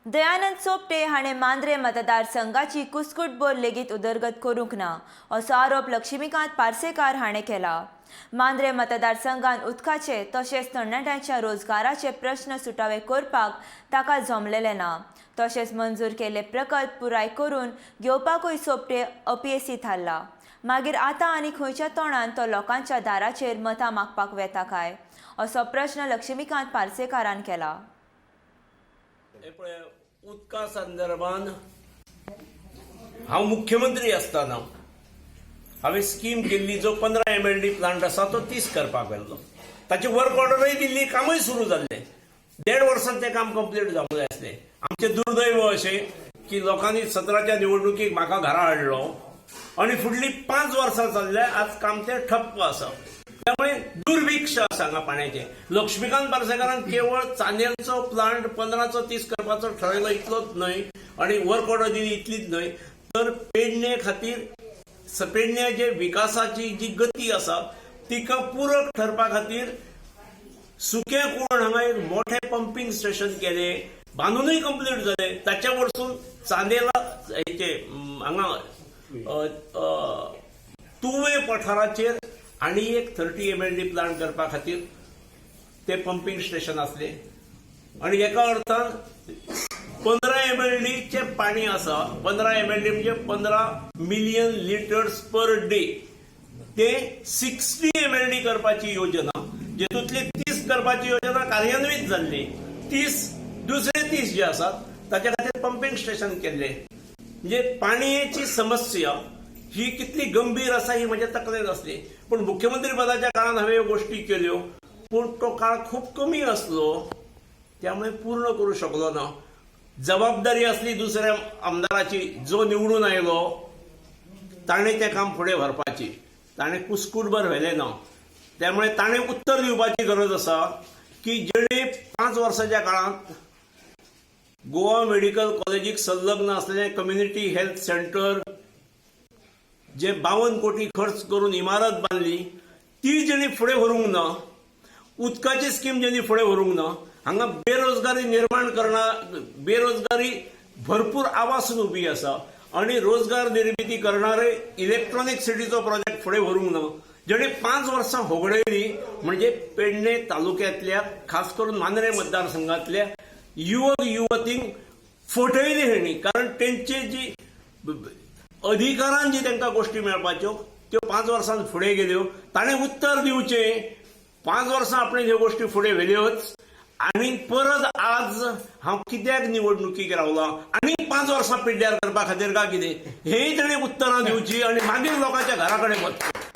दयानंद सोपटे हाणें मांद्रे मतदारसंघाची कुस्कूटबोर लेगीत उदरगत करूंक ना असो आरोप लक्ष्मीकांत पार्सेकार हाणें केला। मांद्रे मतदारसंघात उदकाचे तशेंच तरणाट्यांच्या रोजगाराचे प्रश्न सुटावे करपाक ताका जमलेले ना। तशेंच मंजूर केले प्रकल्प पुराय करून घेवपाकूय सोपटे अपयेसी थारला। मागीर आतां आनी खंयच्या तोंडान तो लोकांच्या दाराचेर मतां मागपाक वेता काय असो प्रश्न लक्ष्मीकांत पार्सेकारान केला। उदका संदर्भान हांव मुख्यमंत्री आसतना हांवें स्कीम केल्ली जो 15 MLD प्लांट आसा तो 30 करपाक व्हेल्लो। ताची वर्क ऑर्डरय दिल्ली, कामय सुरू जाल्लें। 1.5 वर्सांत तें काम कंप्लीट जावंक जाय आसलें। आमचें दुर्दैव अशें की लोकांनी 17च्या निवडणुकीक म्हाका घरा हाडलो आनी फुडलीं 5 वर्सां जाल्ले आज काम तें ठप्प आसा। त्यामुळे दुर्भिक्ष आसा हांगा पाण्याचें। लक्ष्मीकांत पार्सेकारान केवळ चांदेरचो प्लांट 15चो 30 करपाचो ठरयलो इतलोच न्हय आनी वर्क ऑर्डर दिली इतलीच न्हय, तर पेडणे खातीर पेडण्याचे विकासाची जी गती आसा तिका पूरक ठरपा खातीर सुके कोण हांगा एक मोठे पंपिंग स्टेशन केले, बांदूनय कंप्लीट जाले। ताच्या वरसून चांदेला हेचे हांगा तुवे पठाराचेर आणि एक 30 MLD प्लांट करपा खातीर ते पंपिंग स्टेशन असले आणि एका अर्थान 15 MLD चे पाणी आसा। 15 MLD म्हणजे 15 मिलियन लिटर्स पर डे, ते 60 MLD करपाची योजना, जेतूंतली 30 करपाची योजना कार्यान्वित जाल्ली। दुसरे 30 जे आसात ताच्या खातीर पंपिंग स्टेशन केल्ले। म्हणजे पाणयाची समस्या ही कितली गंभीर आसा ही म्हज्या तकलेंत आसली। पण मुख्यमंत्री पदाच्या काळात हांवें ह्यो गोष्टी केल्यो, पूण तो काळ खूब कमी आसलो, त्यामुळे पूर्ण करूं शकलो ना। जबाबदारी आसली दुसऱ्या आमदाराची, जो निवडून आयलो ताणें तें काम फुडें व्हरपाची। ताणें कुस्कूटभर व्हेलें ना, त्यामुळे ताणें उत्तर दिवपाची गरज आसा की जेणे 5 वर्साच्या काळात गोवा मेडिकल कॉलेजीक संलग्न असलेलें कम्युनिटी हेल्थ सेंटर जे 52 कोटी खर्च करून इमारत बांधली, ती जेणी फुडें व्हरूंक ना, उदकाची स्कीम जेणी फुडें व्हरूंक ना, हांगा बेरोजगारी निर्माण बेरोजगारी भरपूर आवासून उबी आसा आणि रोजगार निर्मिती करणारे इलेक्ट्रॉनिक सिटीचो प्रोजेक्ट फुडें व्हरूंक ना, जेणे 5 वर्सां होगडयली। म्हणजे पेडणे तालुक्यांतल्या खास करून मांद्रे मतदारसंघातल्या युवक युवतींक फटयली हेणी, कारण तेंचे जी अधिकारान जी तांकां गोष्टी मेळपाच्यो त्यो 5 वर्सांत फुडें गेल्यो। ताणें उत्तर दिवचें, 5 वर्सां आपणे ह्यो गोष्टी फुडें व्हेल्योच आनी परत आज हांव कित्याक निवडणुकीक रावला आनी 5 वर्सां पिड्ड्यार करपा खातीर काय कितें, हेंय ताणें उतरां दिवची आनी मागीर लोकांच्या घरा कडेन वचचें।